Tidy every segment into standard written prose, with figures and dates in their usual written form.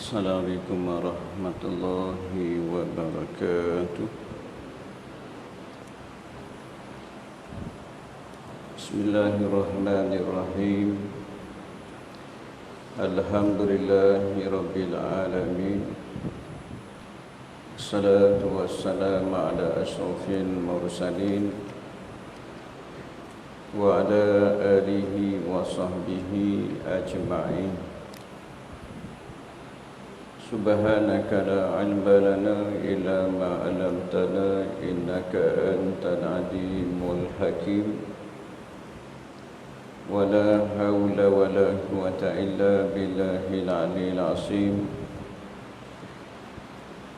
Assalamualaikum warahmatullahi wabarakatuh. Bismillahirrahmanirrahim. Alhamdulillahi rabbil alamin. Assalatu wassalamu ala asyrafil mursalin wa ala alihi wa sahbihi ajma'in. Subhanaka la ilma lana illa ma 'allamtana innaka antal alimul hakim. Wala haula wala quwwata illa billahil aliyil azim.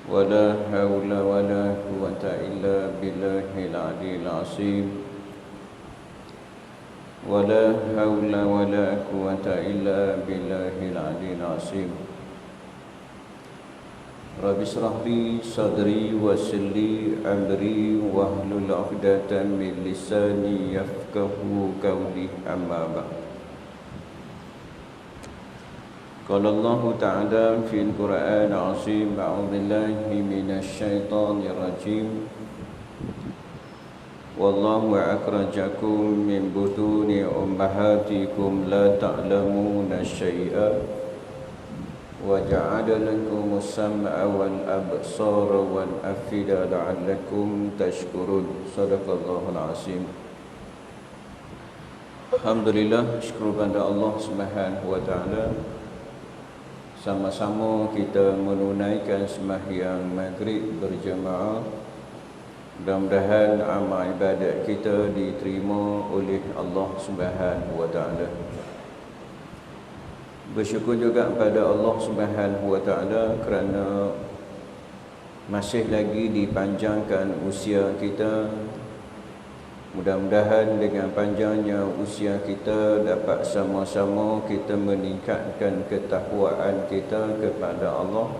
Wala haula wala quwwata illa billahil aliyil azim. Wala haula wala quwwata illa billahil aliyil azim. Rabbi shrah li sadri wa yassir li amri wahlul 'uqdatam min lisani yafqahu qawli, amma ba'd. Qala Allah Ta'ala fil Qur'an 'azim, a'udzu billahi minasy syaithanir rajim. Wallahu akhrajakum min butuni ummahatikum la ta'lamuna syai'a wa ja'ala lakumus sam'a wal absara wal afida la'allakum tashkurun. Shadaqallahul azim. Alhamdulillah, syukur kepada Allah Subhanahu wa taala. Sama-sama kita menunaikan sembahyang maghrib berjemaah. Mudah-mudahan amal ibadat kita diterima oleh Allah Subhanahu wa taala. Bersyukur juga kepada Allah Subhanahu wa taala kerana masih lagi dipanjangkan usia kita. Mudah-mudahan dengan panjangnya usia kita dapat sama-sama kita meningkatkan ketakwaan kita kepada Allah,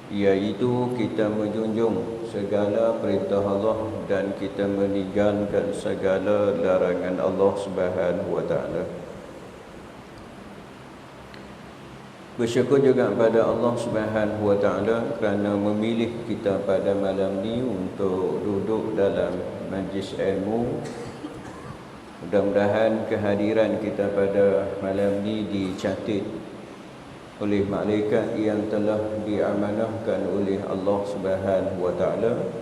iaitu kita menjunjung segala perintah Allah dan kita meninggalkan segala larangan Allah Subhanahu wa taala. Bersyukur juga kepada Allah Subhanahu wa taala kerana memilih kita pada malam ni untuk duduk dalam majlis ilmu. Mudah-mudahan kehadiran kita pada malam ni dicatat oleh malaikat yang telah diamanahkan oleh Allah Subhanahu wa taala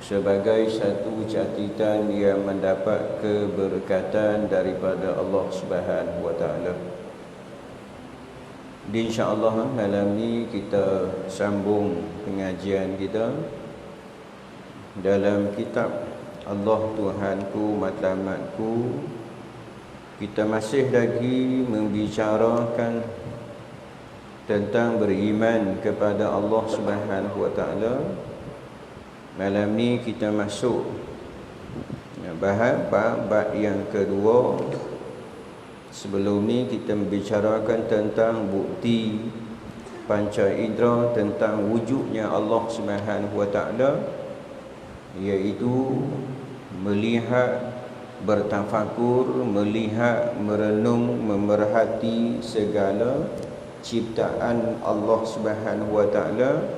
sebagai satu catatan yang mendapat keberkatan daripada Allah Subhanahu wa taala. InsyaAllah malam ni kita sambung pengajian kita dalam kitab Allah Tuhanku Matlamatku. Kita masih lagi membicarakan tentang beriman kepada Allah Subhanahu wa taala. Malam ni kita masuk bahas bab yang kedua. Sebelum ni kita membicarakan tentang bukti panca indera tentang wujudnya Allah Subhanahu wa taala, iaitu melihat, bertafakur, melihat, merenung, memerhati segala ciptaan Allah Subhanahu wa taala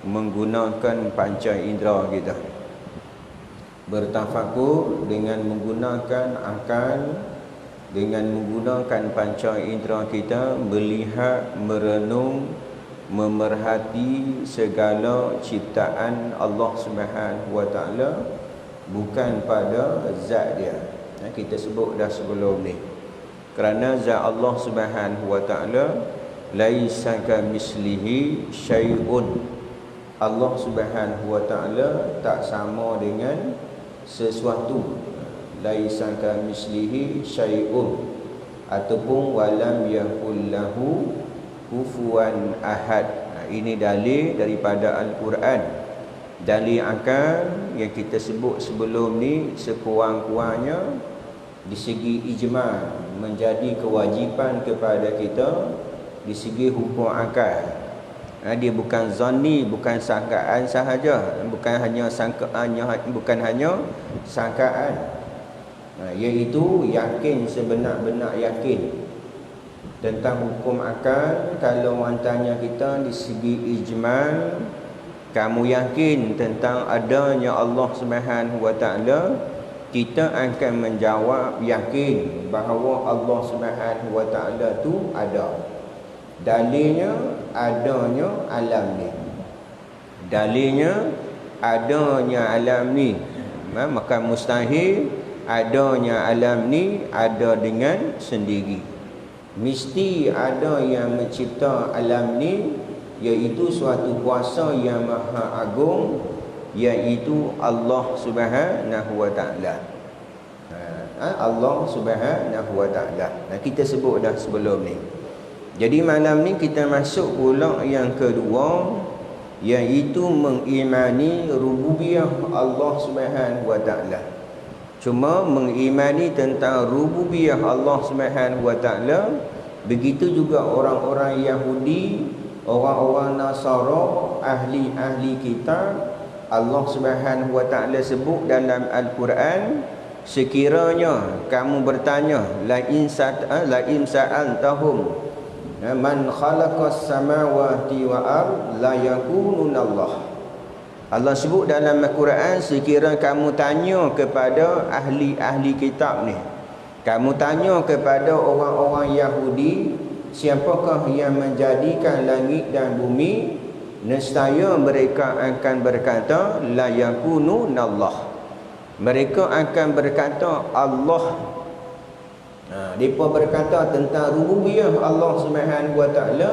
menggunakan panca indera kita. Bertafakur dengan menggunakan akal, dengan menggunakan panca indera kita, melihat, merenung, memerhati segala ciptaan Allah Subhanahu wa taala, bukan pada zat dia. Kita sebut dah sebelum ni. Kerana zat Allah Subhanahu wa taala laisa kamislihi syai'un. Allah Subhanahu wa taala tak sama dengan sesuatu. Laisa kamislihi syai'un, ataupun walam yakul lahu kufuwan ahad. Ini dalil daripada Al-Quran. Dalil akal yang kita sebut sebelum ni sekurang-kurangnya di segi ijma' menjadi kewajipan kepada kita di segi hukum akal. Dia bukan zanni, bukan sangkaan sahaja, bukan hanya sangkaan, iaitu yakin, sebenar-benar yakin Tentang hukum akal, kalau orang tanya kita di segi ijmal, kamu yakin tentang adanya Allah Subhanahu wa taala? Kita akan menjawab yakin bahawa Allah Subhanahu wa taala tu ada. Dalilnya adanya alam ni. Dalilnya adanya alam ni. Maka mustahil adanya alam ni ada dengan sendiri. Mesti ada yang mencipta alam ni, iaitu suatu kuasa yang maha agung, iaitu Allah Subhanahu wa taala. Allah Subhanahu wa taala. Nah, kita sebut dah sebelum ni. Jadi malam ni kita masuk pula yang kedua, iaitu mengimani rububiyah Allah Subhanahu wa taala. Cuma mengimani tentang rububiyah Allah Subhanahu wa taala, begitu juga orang-orang Yahudi, orang-orang Nasara, ahli-ahli kitab, Allah Subhanahu wa taala sebut dalam Al-Quran, sekiranya kamu bertanya la in sa'altahum man khalaqas samawati wa ard la yakunun Allah. Allah sebut dalam Al-Quran, sekiranya kamu tanya kepada ahli-ahli kitab ni, kamu tanya kepada orang-orang Yahudi, siapakah yang menjadikan langit dan bumi, nescaya mereka akan berkata la yakununallah. Mereka akan berkata Allah. Mereka berkata tentang rububiyah Allah Subhanahu wa taala.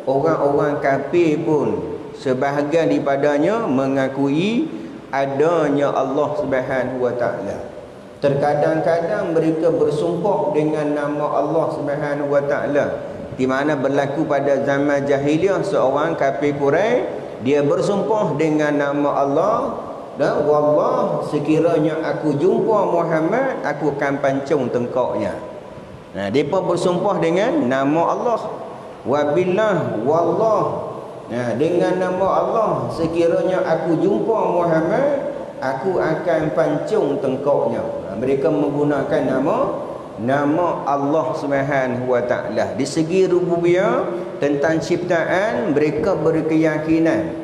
Orang-orang kafir pun sebahagian daripadanya mengakui adanya Allah Subhanahu wa taala. Terkadang-kadang mereka bersumpah dengan nama Allah Subhanahu wa taala. Di mana berlaku pada zaman jahiliah, seorang kafir Quraisy dia bersumpah dengan nama Allah, dan wallah, sekiranya aku jumpa Muhammad, aku akan pancung tengkoknya. Nah, depa bersumpah dengan nama Allah. Wabillah, wallah. Nah, dengan nama Allah, sekiranya aku jumpa Muhammad, aku akan pancung tengkoknya. Mereka menggunakan nama Allah Subhanahu wa taala. Di segi rububiyah, tentang ciptaan, mereka berkeyakinan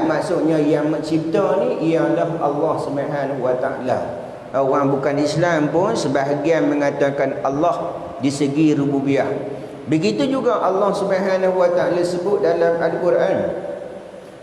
maksudnya yang mencipta ni ialah Allah Subhanahu wa taala. Orang bukan Islam pun sebahagian mengatakan Allah di segi rububiyah. Begitu juga Allah Subhanahu wa taala sebut dalam Al-Quran,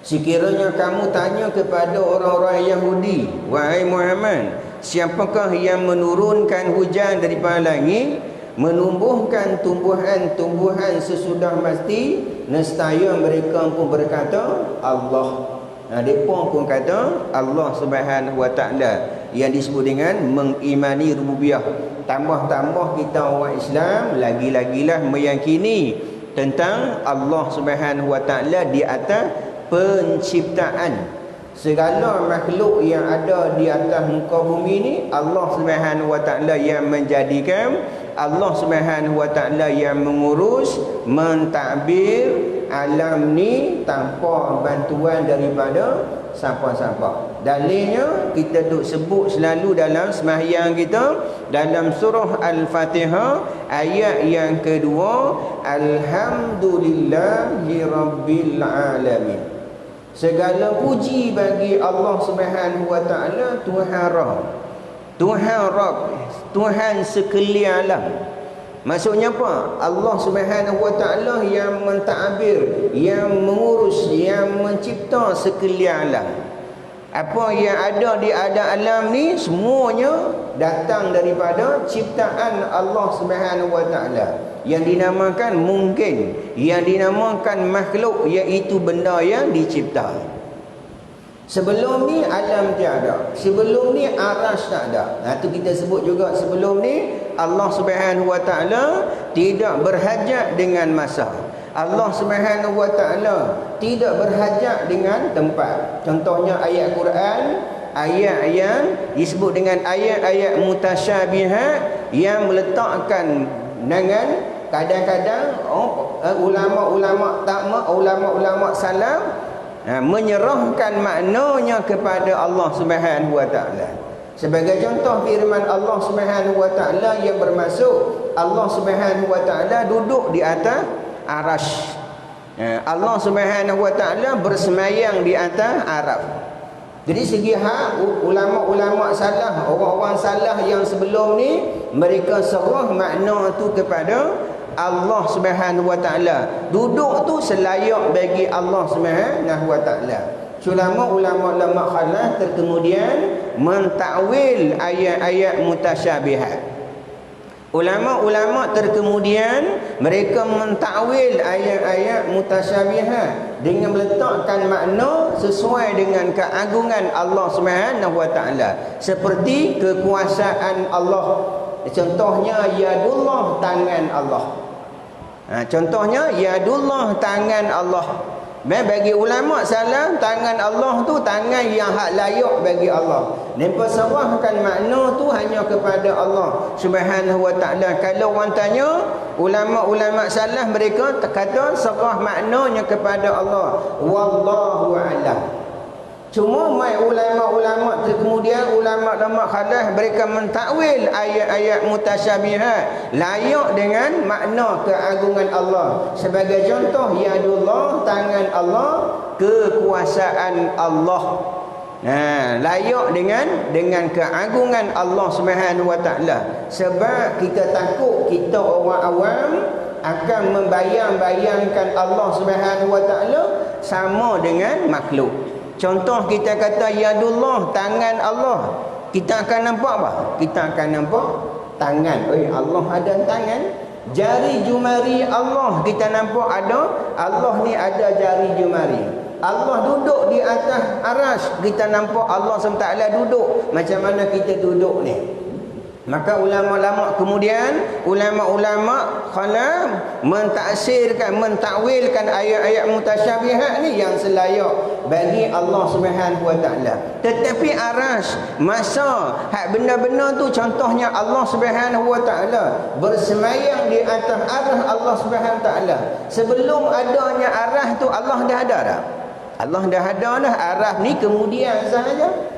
sekiranya kamu tanya kepada orang-orang Yahudi, wahai Muhammad, siapakah yang menurunkan hujan daripada langit, menumbuhkan tumbuhan-tumbuhan sesudah mati, nescaya mereka pun berkata Allah. Mereka pun kata Allah Subhanahu wa taala, yang disebut dengan mengimani rububiyah. Tambah-tambah kita orang Islam lagi-lagilah meyakini tentang Allah Subhanahu wa taala di atas penciptaan. Segala makhluk yang ada di atas muka bumi ni, Allah Subhanahu wa taala yang menjadikan, Allah Subhanahu wa taala yang mengurus, mentadbir alam ni tanpa bantuan daripada siapa-siapa. Dalilnya kita duk sebut selalu dalam sembahyang kita, dalam surah Al-Fatihah ayat yang kedua, alhamdulillahi rabbil alamin. Segala puji bagi Allah Subhanahu wa taala, Tuhan Rabb, Tuhan Rabb, Tuhan sekalian alam. Maksudnya apa? Allah Subhanahu wa taala yang mentadbir, yang mengurus, yang mencipta sekalian alam. Apa yang ada di alam ni semuanya datang daripada ciptaan Allah Subhanahu wa taala. Yang dinamakan mungkin, yang dinamakan makhluk, iaitu benda yang dicipta. Sebelum ni alam tiada, sebelum ni aras tak ada. Itu kita sebut juga sebelum ni Allah Subhanahu wa taala tidak berhajat dengan masa. Allah Subhanahu wa taala tidak berhajat dengan tempat. Contohnya ayat Quran, ayat yang disebut dengan ayat-ayat mutasyabihat, yang meletakkan dengan kadang-kadang ulama-ulama takma, ulama-ulama salam menyerahkan maknanya kepada Allah Subhanahu wa taala. Sebagai contoh firman Allah Subhanahu wa taala yang bermaksud Allah Subhanahu wa taala duduk di atas arasy. Allah Subhanahu wa taala bersemayam di atas araf. Jadi segi hak ulama-ulama salah, orang-orang salah yang sebelum ni, mereka serah makna tu kepada Allah Subhanahu wa taala. Duduk tu selayak bagi Allah Subhanahu wa taala. Ulama-ulama khalaf terkemudian mentakwil ayat-ayat mutasyabihat. Ulama-ulama terkemudian mereka mentakwil ayat-ayat mutasyabihat dengan meletakkan makna sesuai dengan keagungan Allah Subhanahu wa taala, seperti kekuasaan Allah. Contohnya yadullah, tangan Allah. Contohnya yadullah, tangan Allah. Bagi ulama salah, tangan Allah tu tangan yang hak layak bagi Allah. Mereka serahkan makna tu hanya kepada Allah Subhanahu wa taala. Kalau orang tanya, ulama-ulama salah mereka kata serah maknanya kepada Allah. Wallahu a'lam. Cuma mai ulama-ulama kemudian ulama-ulama khalaf mereka mentakwil ayat-ayat mutasyabihat layak dengan makna keagungan Allah. Sebagai contoh, yadullah, tangan Allah, kekuasaan Allah. Layak dengan keagungan Allah Subhanahu wa taala. Sebab kita takut kita orang awam akan membayang-bayangkan Allah Subhanahu wa taala sama dengan makhluk. Contoh kita kata yadullah, tangan Allah. Kita akan nampak apa? Kita akan nampak tangan. Allah ada tangan. Jari jemari Allah kita nampak ada. Allah ni ada jari jemari. Allah duduk di atas arasy, kita nampak Allah SWT duduk. Macam mana kita duduk ni? Maka ulama-ulama kemudian ulama-ulama khalaf mentaksirkan, mentakwilkan ayat-ayat mutasyabihat ni yang selayak bagi Allah Subhanahu wa taala. Tetapi arasy, masa hak benda-benda tu, contohnya Allah Subhanahu wa taala bersemayam di atas arasy Allah Subhanahu wa taala. Sebelum adanya arasy tu Allah dah ada dah. Allah dah ada dah. Arasy ni kemudian sahaja.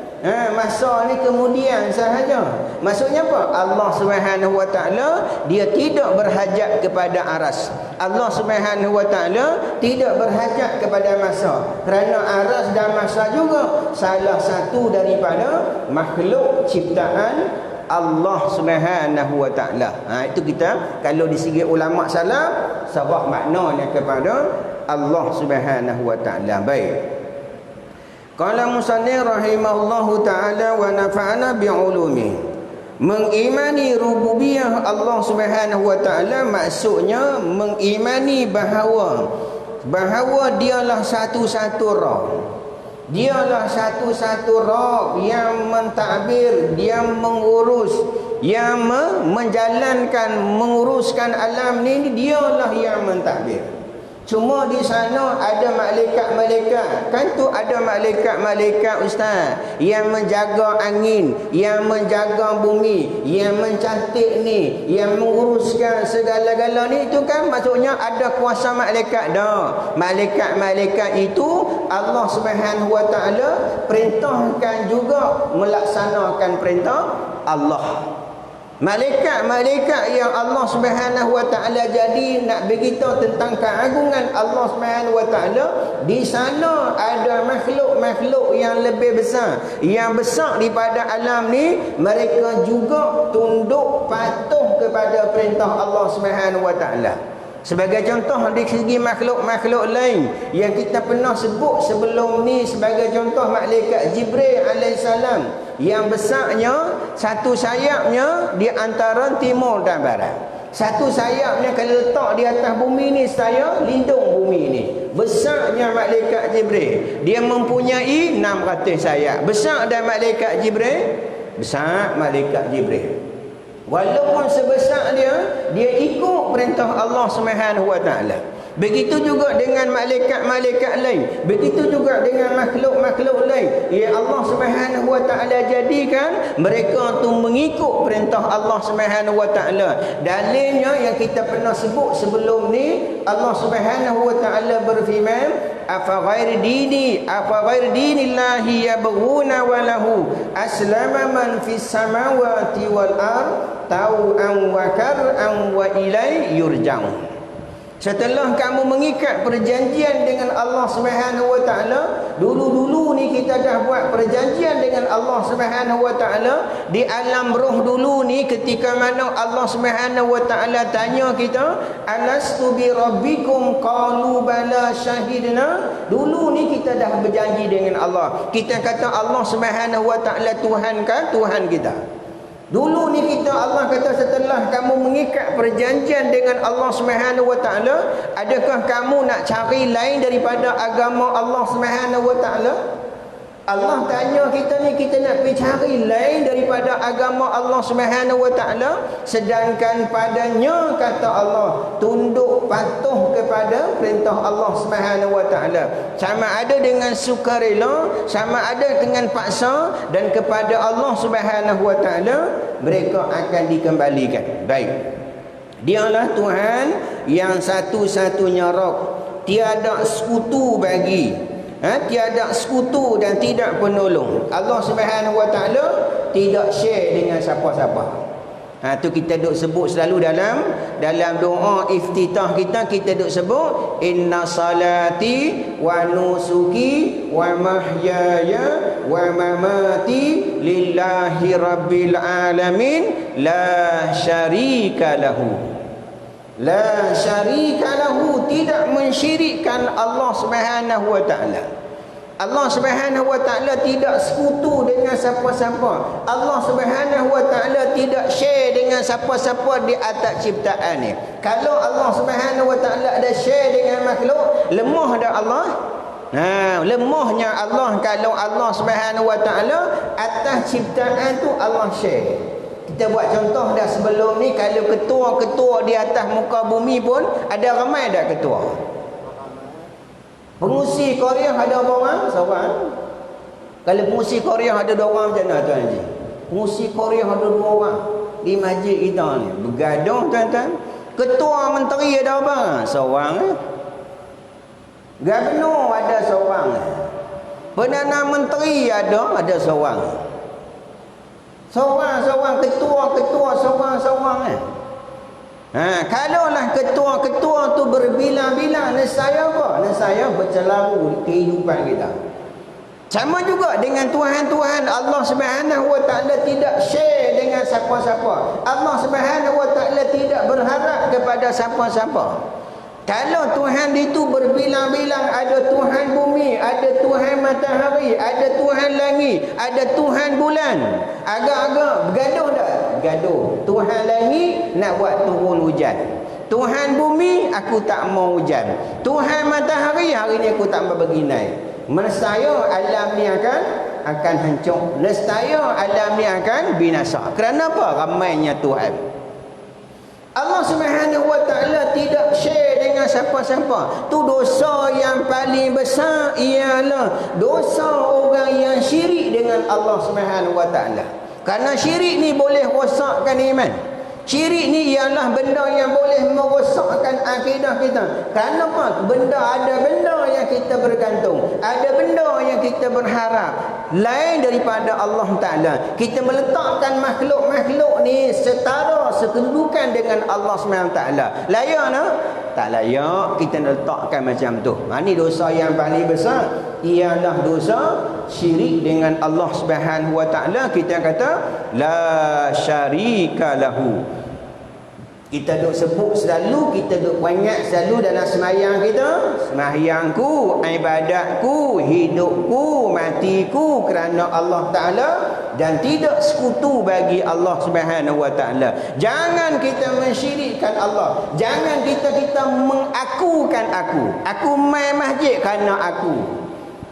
Masa ni kemudian sahaja. Maksudnya apa? Allah Subhanahu wa taala dia tidak berhajat kepada aras. Allah Subhanahu wa taala tidak berhajat kepada masa. Kerana aras dan masa juga salah satu daripada makhluk ciptaan Allah Subhanahu wa taala. Itu kita kalau di segi ulama salah sabab maknanya kepada Allah Subhanahu wa taala. Baik. Qala musannif rahimahullahu ta'ala wa nafa'ana bi'ulumi. Mengimani rububiyah Allah Subhanahu wa ta'ala maksudnya mengimani bahawa dialah satu-satu Rabb. Dialah satu-satu Rabb yang mentadbir, yang mengurus, yang menjalankan, menguruskan alam ni, dialah yang mentadbir. Cuma di sana ada malaikat-malaikat. Kan tu ada malaikat-malaikat ustaz yang menjaga angin, yang menjaga bumi, yang mencantik ni, yang menguruskan segala-gala ni. Itu kan maksudnya ada kuasa malaikat dah. Malaikat-malaikat itu Allah Subhanahu wa taala perintahkan juga melaksanakan perintah Allah. Malaikat-malaikat yang Allah Subhanahu wa taala jadi nak beritahu tentang keagungan Allah Subhanahu wa taala, di sana ada makhluk-makhluk yang lebih besar, yang besar daripada alam ni, mereka juga tunduk patuh kepada perintah Allah Subhanahu wa taala. Sebagai contoh di segi makhluk-makhluk lain yang kita pernah sebut sebelum ni, sebagai contoh malaikat Jibril alaihissalam yang besarnya satu sayapnya di antara timur dan barat. Satu sayapnya kalau letak di atas bumi ni, saya lindung bumi ni. Besarnya malaikat Jibril. Dia mempunyai 600 sayap. Besar dan malaikat Jibril? Besar malaikat Jibril. Walaupun sebesar dia ikut perintah Allah Subhanahu wa taala. Begitu juga dengan malaikat-malaikat lain. Begitu juga dengan makhluk-makhluk lain. Ya Allah Subhanahu wa taala jadikan mereka tu mengikut perintah Allah Subhanahu wa taala. Dalilnya yang kita pernah sebut sebelum ni, Allah Subhanahu wa taala berfirman, afa ghairi dinillahi yabghuna wa lahu aslama man fis samawati wal ard tau'an wa kar'an wa ilaihi yurja'un. Setelah kamu mengikat perjanjian dengan Allah Subhanahu wa taala, dulu-dulu ni kita dah buat perjanjian dengan Allah Subhanahu wa taala di alam roh dulu ni, ketika mana Allah Subhanahu wa taala tanya kita, alastu bi rabbikum qalu bala syahidna. Dulu ni kita dah berjanji dengan Allah. Kita kata Allah Subhanahu wa taala Tuhan kan, Tuhan kita. Dulu ni kita, Allah kata, setelah kamu mengikat perjanjian dengan Allah Subhanahu wa taala, adakah kamu nak cari lain daripada agama Allah Subhanahu wa taala? Allah tanya kita ni, kita nak pergi cari lain daripada agama Allah Subhanahu wa taala, sedangkan padanya kata Allah tunduk patuh kepada perintah Allah Subhanahu wa taala, sama ada dengan sukarela, sama ada dengan paksa, dan kepada Allah Subhanahu wa taala mereka akan dikembalikan. Baik. Dialah Tuhan yang satu-satunya Rabb, tiada sekutu bagi, tiada sekutu dan tidak penolong. Allah Subhanahu wa taala tidak share dengan siapa-siapa. Tu kita duk sebut selalu dalam doa iftitah kita duk sebut, inna salati wa nusuki wa mahyaya wa mamati lillahi rabbil alamin la syarika lahu. La syarika lahu, tidak mensyirikkan Allah Subhanahu wa taala. Allah Subhanahu wa taala tidak sekutu dengan siapa-siapa. Allah Subhanahu wa taala tidak share dengan siapa-siapa di atas ciptaan ni. Kalau Allah Subhanahu wa taala ada share dengan makhluk, lemah dah Allah. Lemahnya Allah kalau Allah Subhanahu wa taala atas ciptaan tu Allah share. Kita buat contoh dah sebelum ni, kalau ketua-ketua di atas muka bumi pun ada ramai dah ketua. Pengusi Korea ada berapa orang? Seorang. Kalau pengusi Korea ada 2 orang, macam mana Tuan Haji? Pengusi Korea ada 2 orang di masjid kita ni. Bergaduh tuan-tuan. Ketua menteri ada berapa? Seorang. Gubernur ada seorang. Perdana menteri ada seorang. Seorang-seorang ketua-ketua seorang-seorang kalaulah ketua-ketua tu berbilang-bilang, nescaya apa? Nescaya bercelaru kehidupan kita. Sama juga dengan Tuhan-Tuhan Allah Subhanahu wa taala tidak share dengan siapa-siapa. Allah Subhanahu wa taala tidak berharap kepada siapa-siapa. Kalau Tuhan itu berbilang-bilang, ada Tuhan bumi, ada Tuhan matahari, ada Tuhan langit, ada Tuhan bulan, agak-agak bergaduh tak? Bergaduh. Tuhan langit nak buat turun hujan, Tuhan bumi aku tak mau hujan, Tuhan matahari hari ni aku tak mau bagi naik. Nescaya alam ni akan hancur. Nescaya alam ni akan binasa. Kerana apa? Ramainya Tuhan. Allah Subhanahu wa taala tidak share dengan siapa-siapa. Tu dosa yang paling besar ialah dosa orang yang syirik dengan Allah Subhanahu wa taala. Karena syirik ni boleh rosakkan iman. Syirik ni ialah benda yang boleh merosakkan akidah kita. Kenapa? Ada benda yang kita bergantung, ada benda yang kita berharap lain daripada Allah Ta'ala. Kita meletakkan makhluk-makhluk ni setara sekedudukan dengan Allah SWT. Layak tak? Tak layak kita letakkan macam tu. Ini dosa yang paling besar, ialah dosa syirik dengan Allah Subhanahu wa taala. Kita kata la syarika lahu. Kita duk sebut selalu, kita duk ingat selalu dalam sembahyang kita, sembahyangku, ibadatku, hidupku, matiku kerana Allah Ta'ala dan tidak sekutu bagi Allah Subhanahu wa taala. Jangan kita mensyirikkan Allah. Jangan kita mengakukan aku. Aku main masjid kerana aku.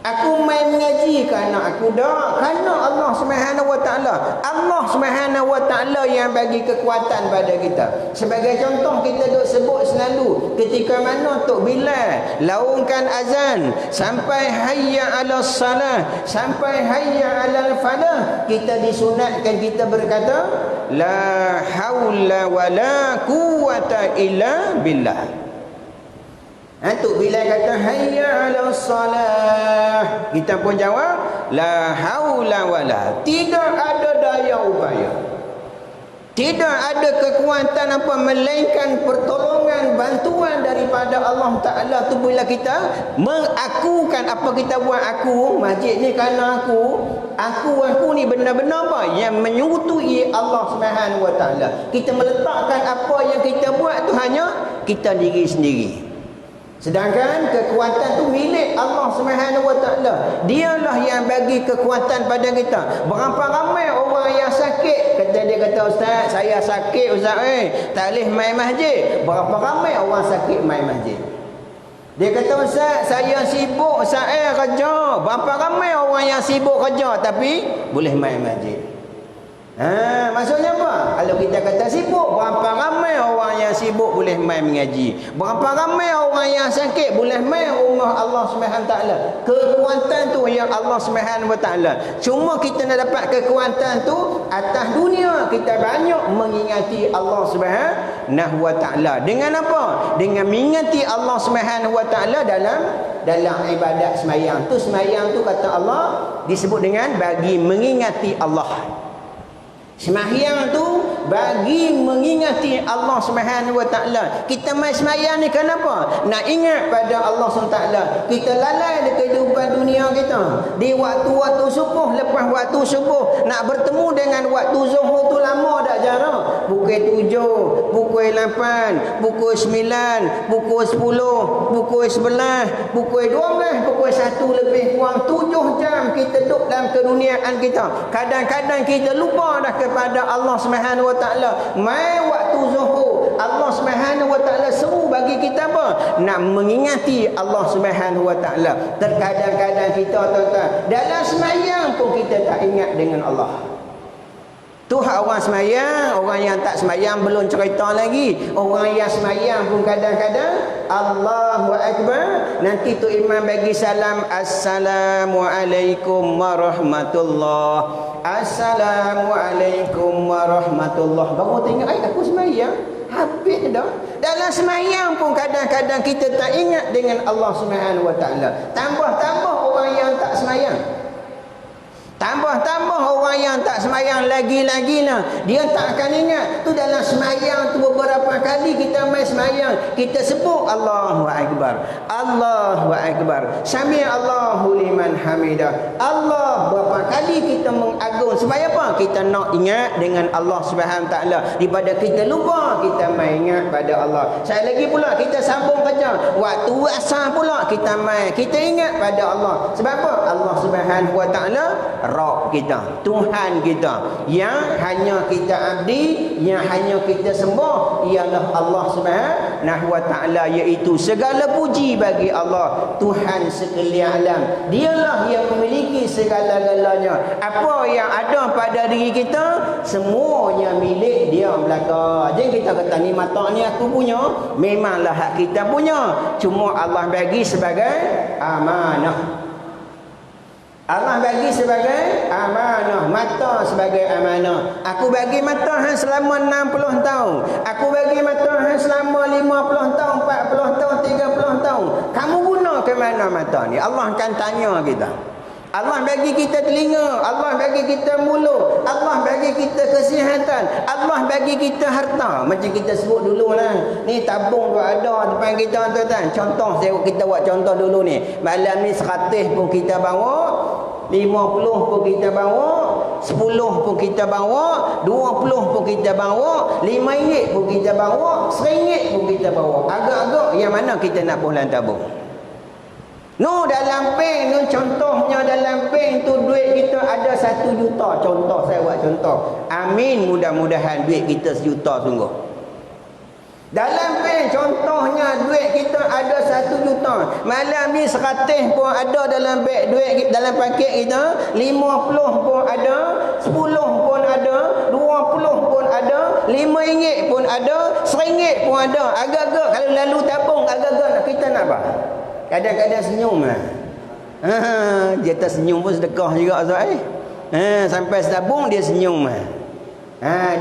Aku main mengaji kerana aku dah, kerana Allah Subhanahu Wa Taala. Allah Subhanahu Wa Taala yang bagi kekuatan pada kita. Sebagai contoh, kita duk sebut selalu ketika mana Tok Bilal laungkan azan sampai hayya 'alas salah, sampai hayya 'alal falah, kita disunatkan kita berkata la haula wala quwata illa billah. Tok Bilal kata hayya 'alas salah, kita pun jawab la haula wala, tidak ada daya upaya, tidak ada kekuatan apa melainkan pertolongan bantuan daripada Allah Taala tu bila kita mengakukan apa kita buat. Aku masjid ni kerana aku ni benar-benar apa yang menyutui Allah Subhanahu Wa Taala. Kita meletakkan apa yang kita buat tu hanya kita diri sendiri. Sedangkan kekuatan tu milik Allah Subhanahu Wa Taala. Dialah yang bagi kekuatan pada kita. Berapa ramai orang yang sakit, dia kata ustaz, saya sakit ustaz, tak boleh mai masjid. Berapa ramai orang sakit mai masjid. Dia kata ustaz, saya sibuk ustaz kerja. Berapa ramai orang yang sibuk kerja tapi boleh mai masjid. Maksudnya apa? Kalau kita kata sibuk, berapa ramai orang yang sibuk boleh mai mengaji. Berapa ramai orang yang sakit boleh mai rumah Allah Subhanahu Taala. Kekuatan tu yang Allah Subhanahu Wa Taala. Cuma kita nak dapat kekuatan tu atas dunia, kita banyak mengingati Allah Subhanahu Wa Taala. Dengan apa? Dengan mengingati Allah Subhanahu Wa Taala dalam ibadat sembahyang. Tu sembahyang tu kata Allah disebut dengan bagi mengingati Allah. Sembahyang tu bagi mengingati Allah Subhanahu Wa Taala. Kita mai sembahyang ni kenapa? Nak ingat pada Allah Subhanahu Wa Taala. Kita lalai di kehidupan dunia kita. Di waktu-waktu subuh, lepas waktu subuh nak bertemu dengan waktu zuhur tu lama dak jarak. Pukul 7, pukul 8, pukul 9, pukul 10, pukul 11, pukul 12, pukul 1 lebih kurang 7 jam kita duduk dalam keduniaan kita. Kadang-kadang kita lupa dah kepada Allah Subhanahu Wa Taala. Mai waktu zuhur, Allah Subhanahu Wa Taala seru bagi kita apa? Nak mengingati Allah Subhanahu Wa Taala. Terkadang-kadang kita tuan-tuan dalam sembahyang pun kita tak ingat dengan Allah. Tu hak orang sembahyang. Orang yang tak sembahyang belum cerita lagi. Orang yang sembahyang pun kadang-kadang Allahu Akbar, nanti tu imam bagi salam, Assalamualaikum warahmatullah, Assalamualaikum warahmatullah. Baru tengok aku sembahyang habis dah. Dalam sembahyang pun kadang-kadang kita tak ingat dengan Allah Subhanahu Wa Taala. Tambah-tambah orang yang tak sembahyang. Tambah-tambah orang yang tak sembahyang lagi-lagi lah. Dia tak akan ingat. Tu dalam sembahyang tu beberapa kali kita main sembahyang, kita sebut Allahu Akbar, Allahu Akbar, Sami Allahu liman hamidah. Allah, berapa kali kita mengagung. Supaya apa? Kita nak ingat dengan Allah Subhanahu Taala. Daripada kita lupa, kita main ingat pada Allah. Saya lagi pula kita sambung kerja. Waktu asar pula kita main, kita ingat pada Allah. Sebab apa? Allah Subhanahu Wa Taala Rabb kita, Tuhan kita, yang hanya kita abdi, yang hanya kita sembah ialah Allah Subhanahu Wa Taala, iaitu segala puji bagi Allah, Tuhan sekalian alam. Dialah yang memiliki segala-galanya. Apa yang ada pada diri kita semuanya milik Dia belaka. Jangan kita kata ni mata ni aku punya, memanglah hak kita punya, cuma Allah bagi sebagai amanah. Allah bagi sebagai amanah, mata sebagai amanah. Aku bagi mata hang selama 60 tahun. Aku bagi mata hang selama 50 tahun, 40 tahun, 30 tahun. Kamu guna ke mana mata ni? Allah akan tanya kita. Allah bagi kita telinga, Allah bagi kita mulut, Allah bagi kita kesihatan, Allah bagi kita harta. Macam kita sebut dulu lah, ni tabung tu ada depan kita tuan-tuan. Contoh, kita buat contoh dulu ni. Malam ni 100 pun kita bawa, 50 pun kita bawa, 10 pun kita bawa, 20 pun kita bawa, RM5 pun kita bawa, RM1 pun kita bawa. Agak-agak yang mana kita nak pulang tabung? No, dalam bank tu contohnya, dalam bank tu duit kita ada 1 juta. Contoh, saya buat contoh. Amin, mudah-mudahan duit kita 1 juta sungguh. Dalam bank contohnya duit kita ada 1 juta. Malam ni 100 pun ada dalam bank duit dalam paket kita, 50 pun ada, 10 pun ada, 20 pun ada, RM5 pun ada, RM1 pun ada. Agak-agak kalau lalu tabung agak-agak kita nak apa? Kadang-kadang senyum lah. Dia tak senyum pun sedekah juga Ustaz. Sampai tabung dia senyum lah.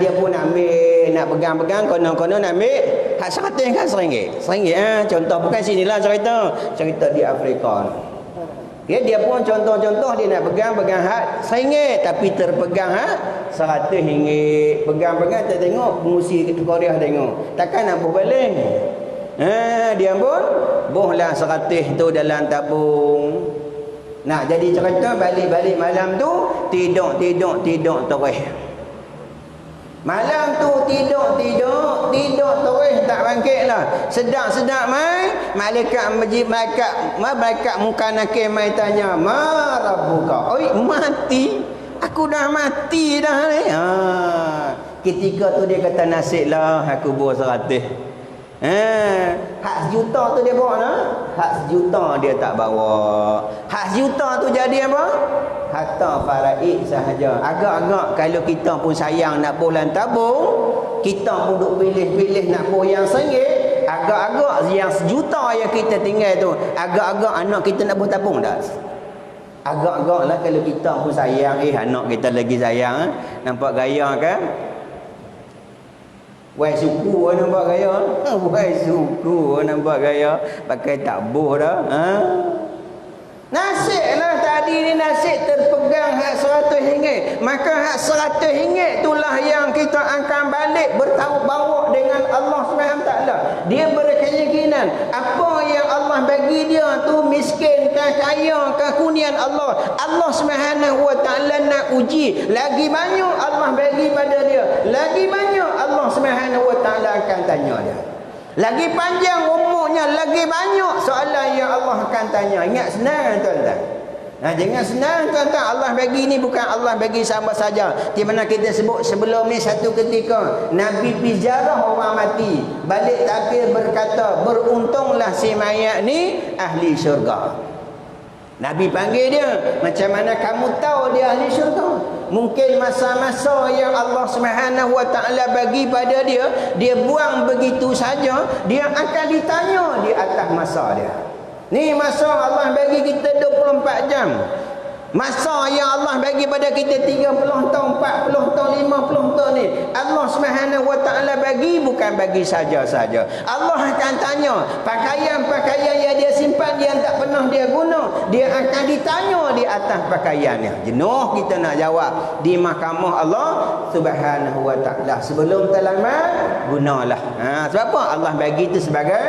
Dia pun nak ambil, nak pegang-pegang, konon-konon nak ambil hak 100 kan RM1. Contoh bukan sinilah cerita di Afrika. Okay, dia pun contoh-contoh dia nak pegang hak RM1 tapi terpegang hak RM100. Pegang-pegang tak tengok, pengusi Korea tengok. Takkan nak buh balik. Dia pun buhlah 100 tu dalam tabung. Nak jadi cerita balik-balik malam tu tidur terus. Malam tu tidur terus tak bangkit lah. Sedap mai malaikat muka nakir mai tanya, "Ma rabbuka?" Oi, mati. Aku dah mati dah ni. Ketika tu dia kata, "Nasiblah aku bawa 100." Hak 1 juta tu dia bawa lah. Hak 1 juta dia tak bawa. Hak 1 juta tu jadi apa? Harta faraid sahaja. Agak-agak kalau kita pun sayang nak bolan tabung, kita pun duk pilih-pilih nak boh yang RM1, agak-agak yang 1 juta yang kita tinggal tu, agak-agak anak kita nak boh tabung dah. Agak-agak lah kalau kita pun sayang, anak kita lagi sayang. Nampak gaya kan? Wai suku nampak gaya. Wai suku nampak gaya. Pakai tak boh dah. Nasiblah tadi ni nasib terpegang hak RM100. Maka hak RM100 itulah yang kita akan balik bertaubat bawa dengan Allah SWT. Dia berkeyakinan apa yang Allah bagi dia tu miskin ke kaya ke kurniaan Allah. Allah SWT nak uji. Lagi banyak Allah bagi pada dia, lagi banyak Allah SWT akan tanya dia. Lagi panjang umurnya, lagi banyak soalan yang Allah akan tanya. Ingat senang tuan-tuan. Jangan senang tuan-tuan. Allah bagi ni bukan Allah bagi sama saja. Di mana kita sebut sebelum ni satu ketika Nabi pijarah orang mati. Balik takbir berkata, "Beruntunglah si mayat ni ahli syurga." Nabi panggil dia, "Macam mana kamu tahu dia ahli syurga?" Mungkin masa-masa yang Allah SWT bagi pada dia, dia buang begitu saja, dia akan ditanya di atas masa dia. Ni masa Allah bagi kita 24 jam. Masa yang Allah bagi pada kita 30 tahun, 40 tahun, 50 tahun ni, Allah SWT bagi bukan bagi saja-saja. Allah akan tanya, pakaian-pakaian yang dia simpan, dia tak pernah dia guna, dia akan ditanya di atas pakaiannya. Jenuh kita nak jawab di mahkamah Allah SWT. Sebelum terlambat, gunalah. Sebab apa? Allah bagi itu sebagai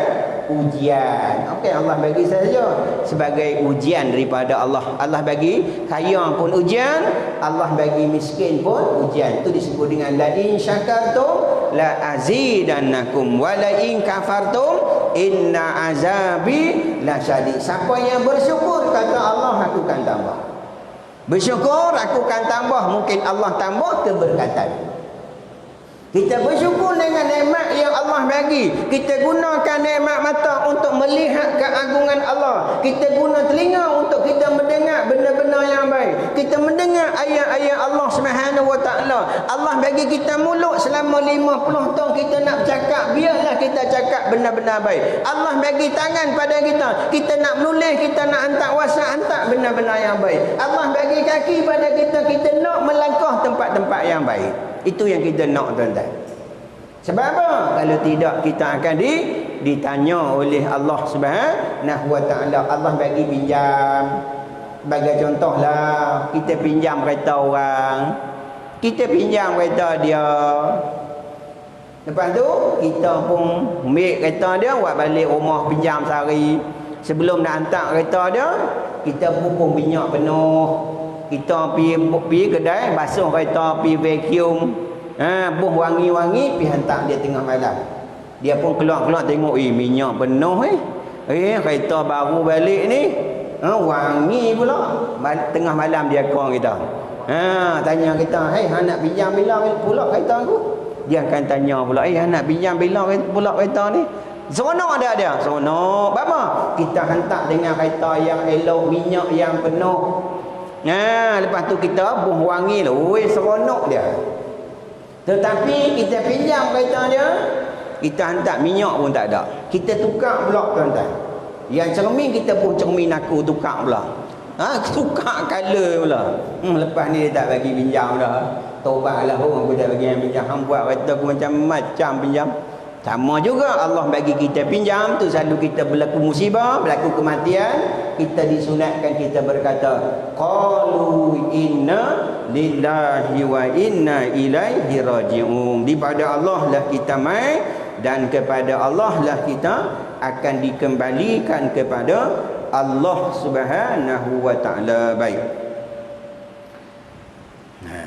ujian. Okey, Allah bagi saja sebagai ujian daripada Allah. Allah bagi kaya pun ujian, Allah bagi miskin pun ujian. Itu disebut dengan la in syakartum la azidannakum wa la in kafartum inna azabi lasyadid. Siapa yang bersyukur kata Allah, aku akan tambah. Bersyukur aku akan tambah. Mungkin Allah tambah keberkatan. Kita bersyukur dengan nikmat yang Allah bagi. Kita gunakan nikmat mata untuk melihat keagungan Allah. Kita guna telinga untuk kita mendengar benda-benda yang baik. Kita mendengar ayat-ayat Allah SWT. Allah bagi kita mulut selama 50 tahun kita nak cakap, biarlah kita cakap benda-benda baik. Allah bagi tangan pada kita, kita nak menulis, kita nak hantar WhatsApp, hantar benda-benda yang baik. Allah bagi kaki pada kita, kita nak melangkah tempat-tempat yang baik. Itu yang kita nak tuan-tuan. Sebab apa? Kalau tidak kita akan ditanya oleh Allah SWT. Allah bagi pinjam. Bagi contohlah, kita pinjam kereta orang. Kita pinjam kereta dia. Lepas tu kita pun ambil kereta dia, buat balik rumah pinjam sehari. Sebelum nak hantar kereta dia, kita pun minyak penuh. Kita pergi kedai basuh kereta, pergi vacuum, buh wangi-wangi, pergi hantar dia tengah malam. Dia pun keluar-keluar tengok, minyak penuh kereta baru balik ni, wangi pula. Tengah malam dia call kita, tanya kita, "Hei, nak pinjam bila pula kereta aku?" dia akan tanya pula, nak pinjam bila pula kereta ni? Seronok dah dia. Seronok. Apa? Kita hantar dengan kereta yang elok, minyak yang penuh. Lepas tu kita buh wangi lah. Oi, seronok dia. Tetapi kita pinjam kereta dia, kita hantar minyak pun tak ada. Kita tukar pula tuan-tuan. Yang cermin kita pun cermin aku tukar pula. Tukar color pula. Lepas ni dia tak bagi pinjam dah. Taubatlah aku tak bagi pinjam. Hang buat kereta aku macam pinjam. Sama juga Allah bagi kita pinjam tu, selalu kita berlaku musibah, berlaku kematian, kita disunatkan kita berkata qalu inna lillahi wa inna ilaihi raji'un. Daripada Allah lah kita mai dan kepada Allah lah kita akan dikembalikan kepada Allah Subhanahu wa taala.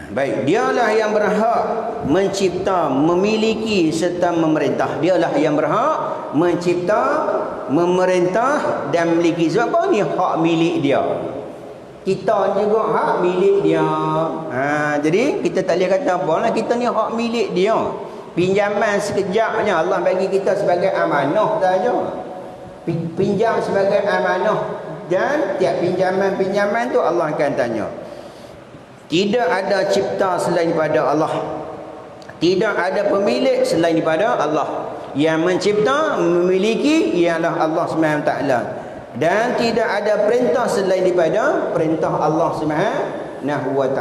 Baik, dialah yang berhak mencipta, memiliki serta memerintah. Dialah yang berhak mencipta, memerintah dan memiliki. Sebab apa ni hak milik dia? Kita juga hak milik dia. Jadi kita tak boleh kata apa lah, kita ni hak milik dia. Pinjaman sekejapnya Allah bagi kita sebagai amanah saja. Pinjam sebagai amanah, dan tiap pinjaman-pinjaman tu Allah akan tanya. Tidak ada cipta selain daripada Allah. Tidak ada pemilik selain daripada Allah. Yang mencipta, memiliki ialah Allah SWT. Dan tidak ada perintah selain daripada perintah Allah SWT.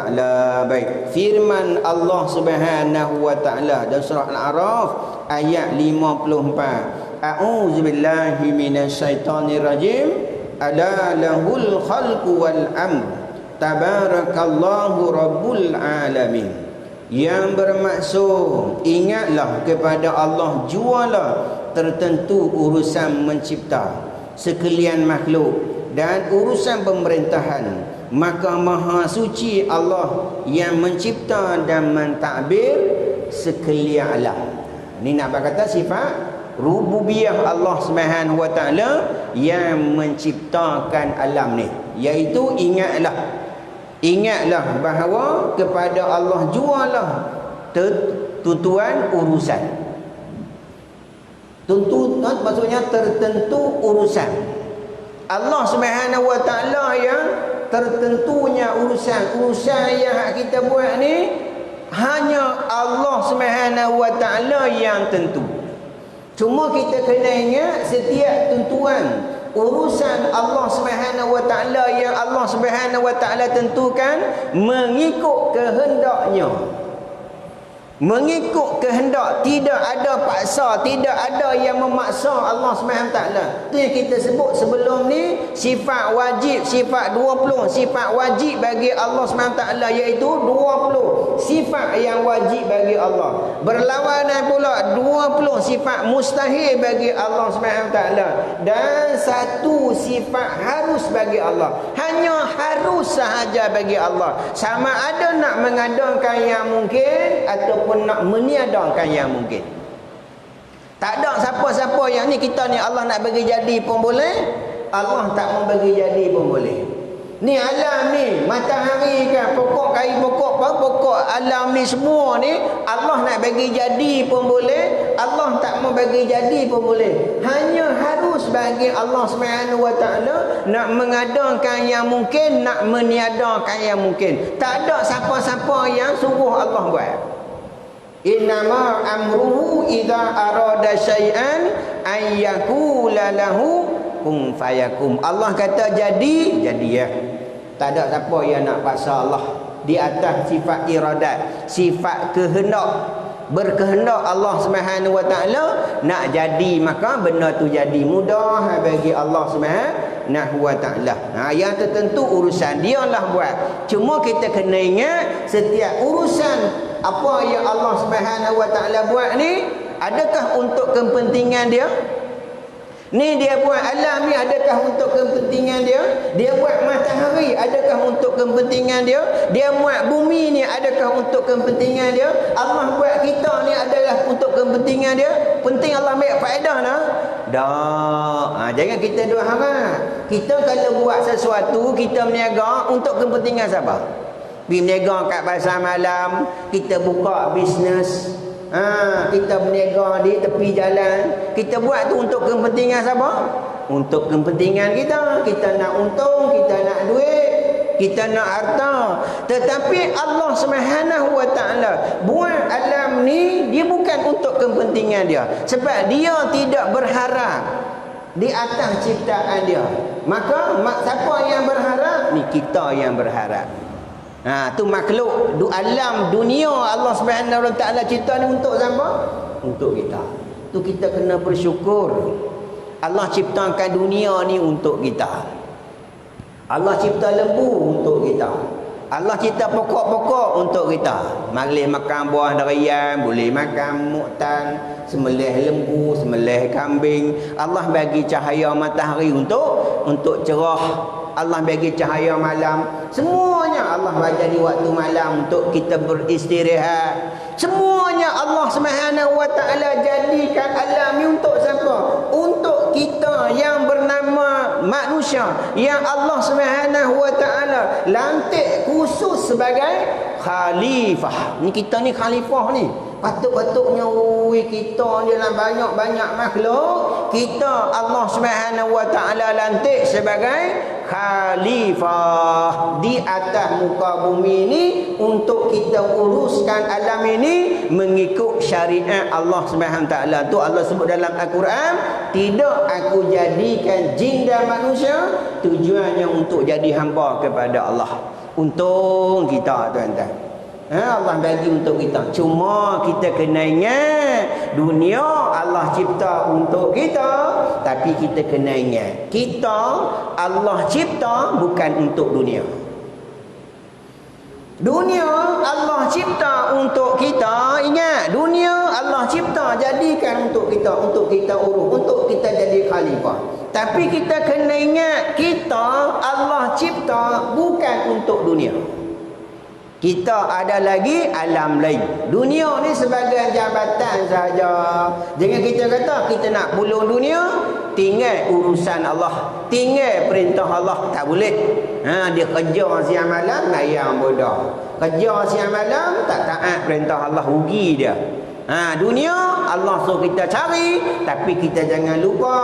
Baik, firman Allah SWT dalam surah Al-A'raf ayat 54. A'udzubillahi minasyaitonirrajim. Ala lahul khalqu wal amr. Tabarakallahu Rabbul Alamin. Yang bermaksud, ingatlah kepada Allah jualah tertentu urusan mencipta sekalian makhluk dan urusan pemerintahan. Maka maha suci Allah yang mencipta dan mentadbir sekalian alam. Ini nak berkata sifat rububiyah Allah Subhanahu wa taala yang menciptakan alam ni. Iaitu ingatlah bahawa kepada Allah jualah tutuan urusan. Tuntutan maksudnya tertentu urusan. Allah Subhanahu wa taala yang tertentunya urusan yang kita buat ni hanya Allah Subhanahu wa taala yang tentu. Cuma kita kena ingat setiap tentuan urusan Allah Subhanahu wa taala yang Allah Subhanahu wa taala tentukan mengikut kehendaknya. Mengikut kehendak, tidak ada paksa, tidak ada yang memaksa Allah Subhanahu wa taala. Itu yang kita sebut sebelum ni sifat wajib, sifat 20, sifat wajib bagi Allah Subhanahu wa taala iaitu 20 sifat yang wajib bagi Allah. Berlawanan pula 20 sifat mustahil bagi Allah Subhanahu wa taala dan satu sifat harus bagi Allah. Hanya harus sahaja bagi Allah. Sama ada nak mengadakan yang mungkin atau nak meniadakan yang mungkin. Tak ada siapa-siapa yang ni kita ni Allah nak bagi jadi pun boleh, Allah tak mau bagi jadi pun boleh. Ni alam ni, matahari kan, pokok kayu, pokok alam ni semua ni Allah nak bagi jadi pun boleh, Allah tak mau bagi jadi pun boleh. Hanya harus bagi Allah Subhanahu wa taala nak mengadakan yang mungkin, nak meniadakan yang mungkin. Tak ada siapa-siapa yang suruh Allah buat. Innama amruhu idza arada syai'an an yaqula lahu kun fayakum. Allah kata jadi ya. Tak ada siapa yang nak paksa Allah di atas sifat iradat, sifat kehendak. Berkehendak Allah Subhanahu wa taala nak jadi, maka benda tu jadi mudah bagi Allah Subhanahu wa taala. Yang tertentu urusan dialah buat. Cuma kita kena ingat setiap urusan apa yang Allah Subhanahu wa taala buat ni, adakah untuk kepentingan dia? Ni dia buat alam ni, adakah untuk kepentingan dia? Dia buat matahari, adakah untuk kepentingan dia? Dia buat bumi ni, adakah untuk kepentingan dia? Allah buat kita ni adalah untuk kepentingan dia? Penting Allah ambil faedah lah. Dah. Jangan kita duk harap. Kita kalau buat sesuatu, kita berniaga untuk kepentingan siapa? Pergi berniaga kat pasar malam, kita buka bisnes. Kita berniaga di tepi jalan. Kita buat tu untuk kepentingan siapa? Untuk kepentingan kita. Kita nak untung, kita nak duit, kita nak harta. Tetapi Allah Subhanahu wa taala buat alam ni dia bukan untuk kepentingan dia. Sebab dia tidak berharap di atas ciptaan dia. Maka siapa yang berharap? Ni kita yang berharap. Tu makhluk alam dunia Allah Subhanahu wa taala cipta ni untuk siapa? Untuk kita. Tu kita kena bersyukur. Allah ciptakan dunia ni untuk kita. Allah cipta lembu untuk kita. Allah cipta pokok-pokok untuk kita. Boleh makan buah durian, boleh makan muktan, sembelih lembu, sembelih kambing. Allah bagi cahaya matahari untuk cerah. Allah bagi cahaya malam. Semuanya Allah bagi waktu malam untuk kita beristirahat. Semuanya Allah Subhanahu wa taala jadikan alam ni untuk siapa? Untuk kita yang bernama manusia, yang Allah Subhanahu wa taala lantik khusus sebagai khalifah. Ni kita ni khalifah ni. Patut-patutnya kita ni dalam banyak-banyak makhluk, kita Allah Subhanahu wa taala lantik sebagai khalifah di atas muka bumi ni untuk kita uruskan alam ini mengikut syariat Allah Subhanahu wa taala. Tu Allah sebut dalam Al-Quran, tidak aku jadikan jin dan manusia tujuannya untuk jadi hamba kepada Allah. Untung kita tuan-tuan. Allah bagi untuk kita. Cuma kita kena ingat, dunia Allah cipta untuk kita, tapi kita kena ingat, kita Allah cipta bukan untuk dunia. Dunia Allah cipta untuk kita. Ingat, dunia Allah cipta jadikan untuk kita urus, untuk kita jadi khalifah. Tapi kita kena ingat, kita Allah cipta bukan untuk dunia. Kita ada lagi alam lain. Dunia ni sebagai jabatan saja. Jangan kita kata kita nak pulung dunia, tinggal urusan Allah, tinggal perintah Allah. Tak boleh. Dia kerja siang malam ngayang bodoh. Kerja siang malam tak taat perintah Allah, rugi dia. Dunia Allah suruh kita cari, tapi kita jangan lupa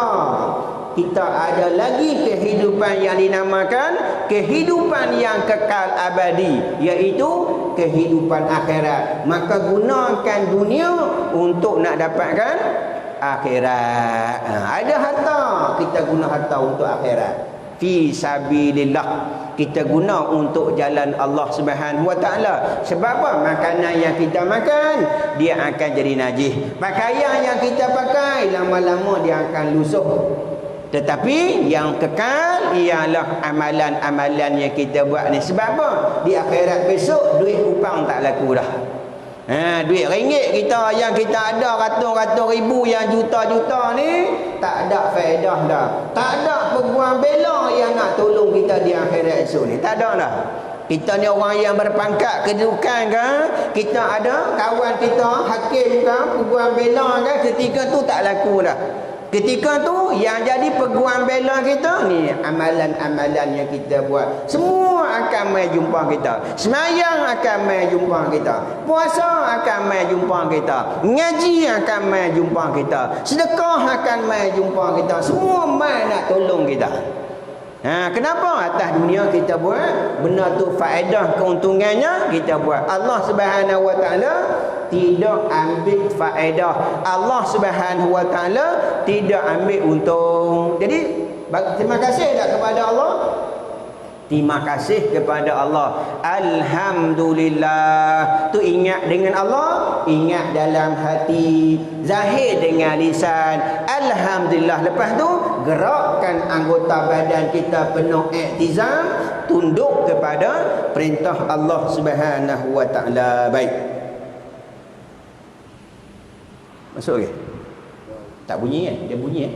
kita ada lagi kehidupan yang dinamakan kehidupan yang kekal abadi, iaitu kehidupan akhirat. Maka gunakan dunia untuk nak dapatkan akhirat. Ada harta, kita guna harta untuk akhirat. Fi sabilillah, kita guna untuk jalan Allah Subhanahu wa taala. Sebab apa? Makanan yang kita makan dia akan jadi najis. Pakaian yang kita pakai lama-lama dia akan lusuh. Tetapi yang kekal ialah amalan-amalan yang kita buat ni. Sebab apa? Di akhirat besok duit upang tak laku dah. Duit ringgit kita yang kita ada ratus-ratus ribu, yang juta-juta ni tak ada faedah dah. Tak ada peguam bela yang nak tolong kita di akhirat esok ni. Tak ada dah. Kita ni orang yang berpangkat kedudukan kan, kita ada kawan kita hakim kan, peguam bela kan, ketika tu tak laku dah. Ketika tu yang jadi peguam bela kita ni amalan-amalan yang kita buat. Semua akan mai jumpa kita. Semayang akan mai jumpa kita. Puasa akan mai jumpa kita. Ngaji akan mai jumpa kita. Sedekah akan mai jumpa kita. Semua mai nak tolong kita. Kenapa? Atas dunia kita buat benda tu, faedah keuntungannya kita buat. Allah Subhanahu wa taala tidak ambil faedah. Allah Subhanahu wa taala tidak ambil untung. Jadi terima kasih tak kepada Allah? Terima kasih kepada Allah. Alhamdulillah. Tu ingat dengan Allah, ingat dalam hati, zahir dengan lisan. Alhamdulillah. Lepas tu gerakkan anggota badan kita penuh iktizam, tunduk kepada perintah Allah Subhanahu wa taala. Baik. Masuk ke? Tak bunyi kan? Dia bunyi kan?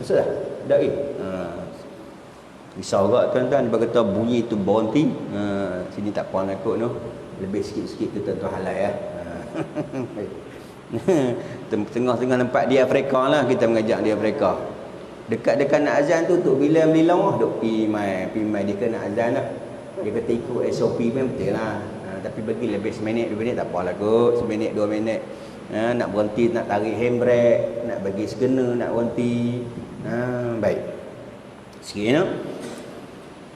Masuk dah? Dah ke? Risau juga tuan-tuan, dia kata bunyi tu berhenti. Sini tak puan aku tu. Lebih sikit-sikit tu tuan-tuan halal ya. Tengah-tengah tempat di Afrika lah kita mengajak di Afrika. Dekat-dekat nak azan tu Tok Bilal beli lawah duk pi mai dia kena azan dah. Dia kata ikut SOP pun betul lah. Tapi bagi lebih seminit 2 minit tak apalah kot. Seminit 2 minit. Nak berhenti, nak tarik handbrake, nak bagi skena, nak berhenti. Baik. Sikit no?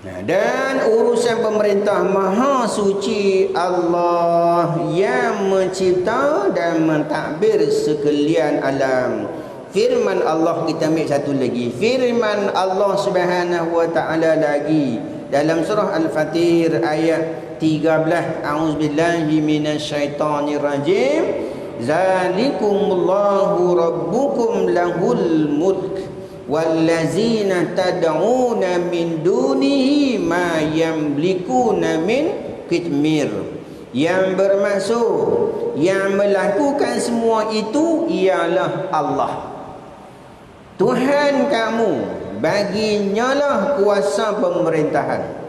Dan urusan pemerintah Maha Suci Allah yang mencipta dan mentadbir sekalian alam. Firman Allah, kita ambil satu lagi. Firman Allah Subhanahu wa taala lagi dalam surah Al-Fatir ayat 13. A'udzubillahi minasyaitonir rajim. Zalikumullahu rabbukum lahul mulk wallazina tad'una min dunihi ma yamlikuna min qitmir. Yang bermaksud yang melakukan semua itu ialah Allah, Tuhan kamu, baginya lah kuasa pemerintahan.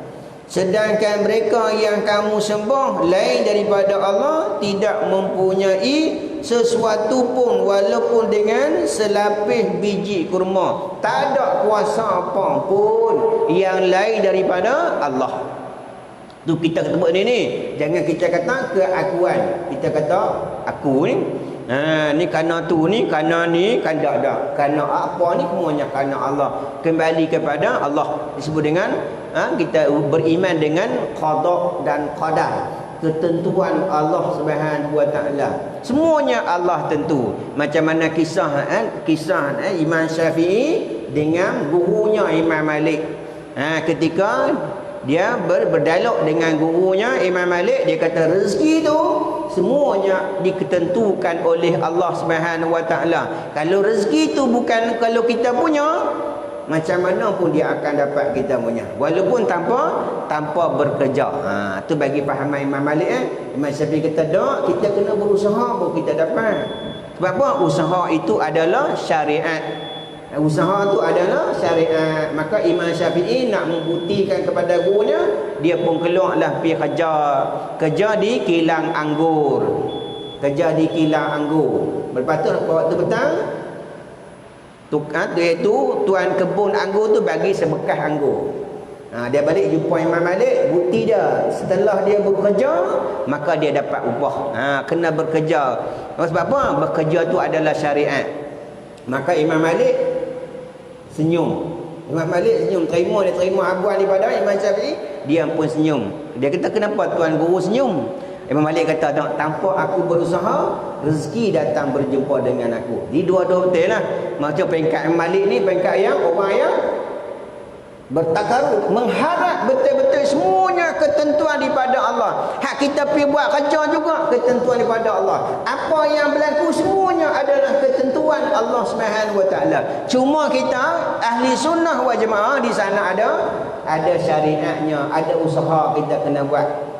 Sedangkan mereka yang kamu sembah lain daripada Allah tidak mempunyai sesuatu pun walaupun dengan selapis biji kurma. Tak ada kuasa apa pun yang lain daripada Allah. Tu kita kata ni. Jangan kita kata keakuan. Kita kata aku ni. Ni kerana tu ni, kerana ni, kan tak ada. Kerana apa ni semuanya kerana Allah. Kembali kepada Allah. Disebut dengan kita beriman dengan qada dan qadar. Ketentuan Allah Subhanahu wa taala. Semuanya Allah tentu. Macam mana kisah Imam Syafi'i dengan gurunya Imam Malik. Ketika dia berdialog dengan gurunya Imam Malik, dia kata rezeki tu semuanya diketentukan oleh Allah Subhanahu wa taala. Kalau rezeki tu bukan kalau kita punya, macam mana pun dia akan dapat kita punya walaupun tanpa bekerja. Tu bagi fahaman Imam Malik. Imam Syafi'i kata dak, kita kena berusaha baru kita dapat. Sebab apa? Usaha itu adalah syariat. Usaha tu adalah syariat. Maka Imam Syafi'i nak membuktikan kepada gurunya, dia pun keluarlah pergi kerja di kilang anggur. Lepas tu waktu petang, iaitu tuan kebun anggur tu bagi sebekas anggur. Dia balik jumpa Imam Malik, bukti dia setelah dia bekerja maka dia dapat upah. Kena bekerja. Sebab apa? Bekerja tu adalah syariat. Maka Imam Malik senyum. Imam Malik senyum, dia terima abuan daripada Imam Syafi'i, dia pun senyum. Dia kata kenapa tuan guru senyum? Imam Malik kata tanpa aku berusaha, rezeki datang berjumpa dengan aku. Di dua-dua betul lah. Macam peringkat Imam Malik ni peringkat yang orang yang bertakaruf, mengharap betul-betul semuanya ketentuan daripada Allah. Hak kita pergi buat kerja juga ketentuan daripada Allah. Apa yang berlaku semuanya adalah ketentuan Allah Subhanahu wa taala. Cuma kita ahli sunnah wal jamaah di sana ada syariatnya, ada usaha kita kena buat.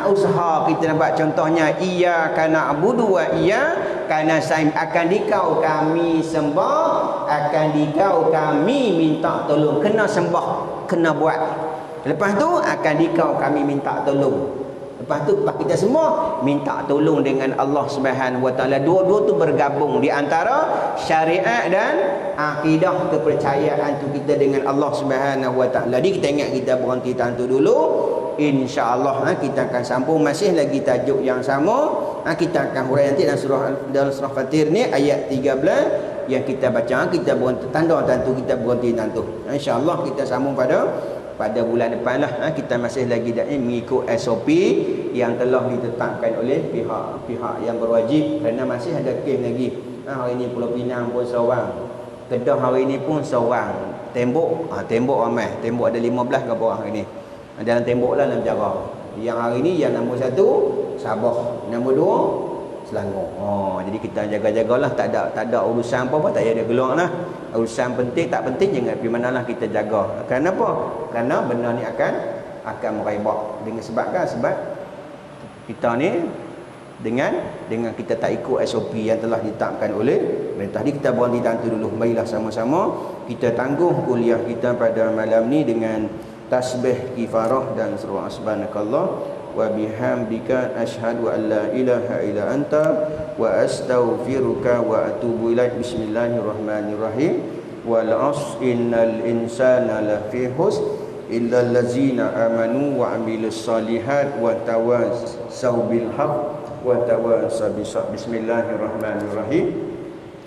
Usaha kita nak buat, contohnya iyyaka na'budu wa iyyaka nasta'in. Akan dikau kami sembah, akan dikau kami minta tolong. Kena sembah, kena buat. Lepas tu akan dikau kami minta tolong. Lepas tu kita semua minta tolong dengan Allah Subhanahu wa taala. Dua-dua tu bergabung di antara syariat dan akidah, kepercayaan tu kita dengan Allah Subhanahu wa taala. Jadi kita ingat kita berhenti tantu dulu. InsyaAllah kita akan sambung masih lagi tajuk yang sama. Kita akan huraikan nanti dalam surah Fatir ni ayat 13 yang kita baca. Kita berhenti tanda tentu, kita berhenti tentu. InsyaAllah kita sambung pada bulan depan lah. Kita masih lagi mengikut SOP yang telah ditetapkan oleh pihak yang berwajib. Kerana masih ada kes lagi. Hari ni Pulau Pinang pun seorang, Kedah hari ni pun seorang. Tembok ramai. Tembok ada 15 ke bawah hari ni. Dalam tembok lah dalam jarak. Yang hari ni yang nombor 1 Sabah, nombor 2 Selangor. Jadi kita jaga-jagalah, tak ada urusan apa-apa, tak ada gelar lah. Urusan penting tak penting jangan pergi manalah, kita jaga. Kenapa? Kerana benda ni akan meribak. Dengan sebab kita ni dengan kita tak ikut SOP yang telah ditetapkan oleh pemerintah. Jadi kita berhenti tantu dulu. Marilah sama-sama kita tangguh kuliah kita pada malam ni dengan tasbih kifarah dan surah subhanakallah wa bihamdika asyhadu an la ilaha illa anta wa astaghfiruka wa atubu ilaik. Bismillahirrahmanirrahim. Wal 'asr innal insana lafi khusr illal ladzina amanu wa amilus solihat wa tawasaw bil haqq wa tawasaw bis sabr. Bismillahirrahmanirrahim.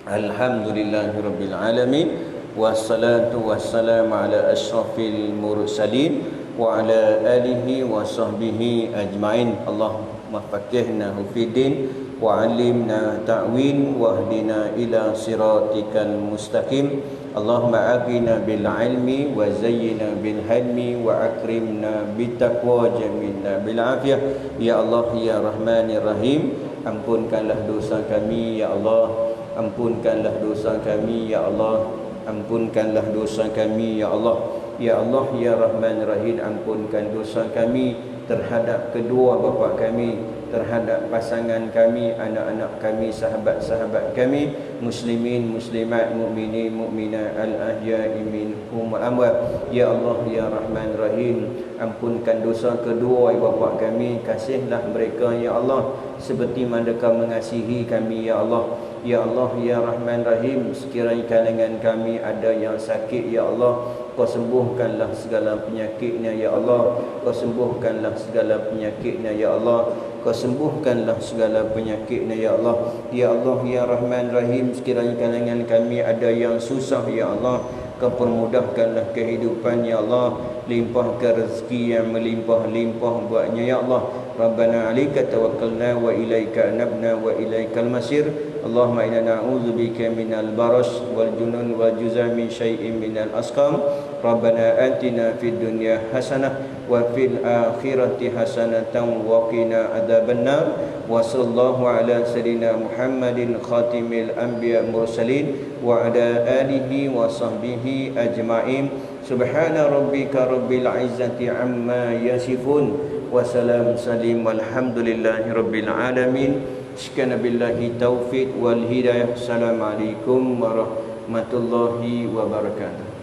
Alhamdulillahirabbil alamin wassalatu wassalamu ala asyrafil mursalin wa ala alihi wa sahbihi ajmain. Allahumma faqihna fiddin wa 'allimna ta'wil wahdina ila siratikal mustaqim. Allahumma aghina bil ilmi wa zayyina bil hilmi wa akrimna bit taqwa jamilna bil afiyah. Ya Allah ya Rahmanir Rahim, ampunkanlah dosa kami ya Allah, ampunkanlah dosa kami ya Allah, ampunkanlah dosa kami ya Allah. Ya Allah ya Rahman Rahim, ampunkan dosa kami terhadap kedua bapa kami, terhadap pasangan kami, anak-anak kami, sahabat-sahabat kami, muslimin, muslimat, mukminin, mukminat, al-ahya'i minhum wal amwat. Ya Allah ya Rahman Rahim, ampunkan dosa kedua bapa kami, kasihlah mereka ya Allah seperti mana Kau mengasihi kami ya Allah. Ya Allah ya Rahman Rahim, sekiranya kalangan kami ada yang sakit ya Allah, Kau sembuhkanlah segala penyakitnya ya Allah, Kau sembuhkanlah segala penyakitnya ya Allah, Kau sembuhkanlah segala penyakitnya ya Allah. Ya Allah ya Rahman Rahim, sekiranya kalangan kami ada yang susah ya Allah, Kau permudahkanlah kehidupan ya Allah, limpahkan rezeki yang melimpah-limpah buatnya ya Allah. Rabbana 'alaika tawakkalna wa ilaika anabna wa ilaikal masir. Allahumma inna na'udzubika minal baras wal junun wal juzam min syai'in minal asqam. Rabbana atina fid dunya hasanah wa fil akhirati hasanatan wa qina adzabannar. Wa sallallahu ala sayyidina Muhammadin khatimil anbiya mursalin wa ala alihi wa sahbihi ajma'in. Subhana rabbika rabbil izzati amma yasifun wa salam salim walhamdulillahi rabbil alamin. Syukran billahi taufiq wal hidayah. Assalamualaikum warahmatullahi wabarakatuh.